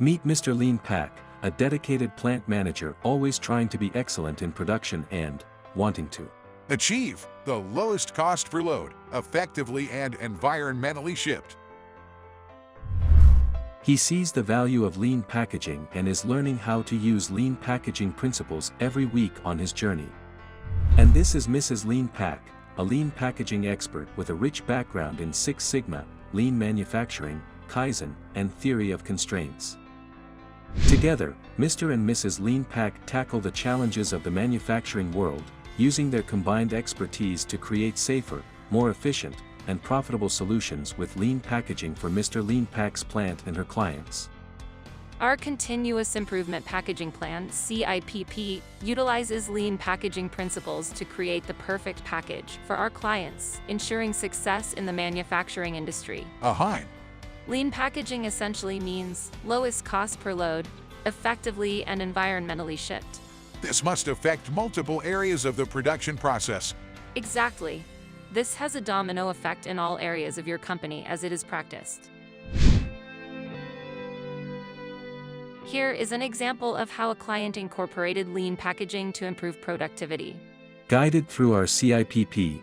Meet Mr. LeanPack, a dedicated plant manager always trying to be excellent in production and wanting to Achieve the lowest cost per load, effectively and environmentally shipped. He sees the value of lean packaging and is learning how to use lean packaging principles every week on his journey. And this is Mrs. LeanPack, a lean packaging expert with a rich background in Six Sigma, lean manufacturing, Kaizen, and theory of constraints. Together, Mr. and Mrs. LeanPack tackle the challenges of the manufacturing world, using their combined expertise to create safer, more efficient, and profitable solutions with lean packaging for Mr. LeanPack's plant and her clients. Our Continuous Improvement Packaging Plan, CIPP, utilizes lean packaging principles to create the perfect package for our clients, ensuring success in the manufacturing industry. Lean packaging essentially means lowest cost per load, effectively and environmentally shipped. This must affect multiple areas of the production process. Exactly. This has a domino effect in all areas of your company as it is practiced. Here is an example of how a client incorporated lean packaging to improve productivity. Guided through our CIPP,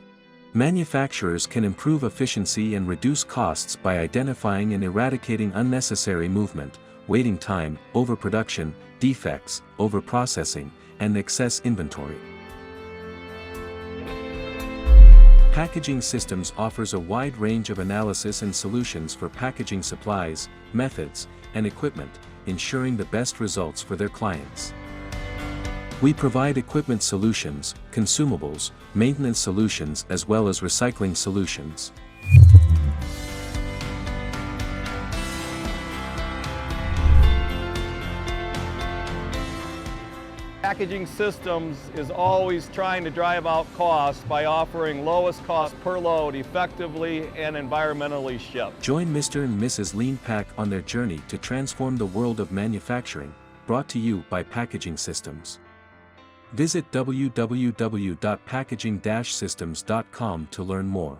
manufacturers can improve efficiency and reduce costs by identifying and eradicating unnecessary movement, waiting time, overproduction, defects, overprocessing, and excess inventory. Packaging Systems offers a wide range of analysis and solutions for packaging supplies, methods, and equipment, ensuring the best results for their clients. We provide equipment solutions, consumables, maintenance solutions as well as recycling solutions. Packaging Systems is always trying to drive out costs by offering lowest cost per load effectively and environmentally shipped. Join Mr. and Mrs. LeanPack on their journey to transform the world of manufacturing, brought to you by Packaging Systems. Visit www.packaging-systems.com to learn more.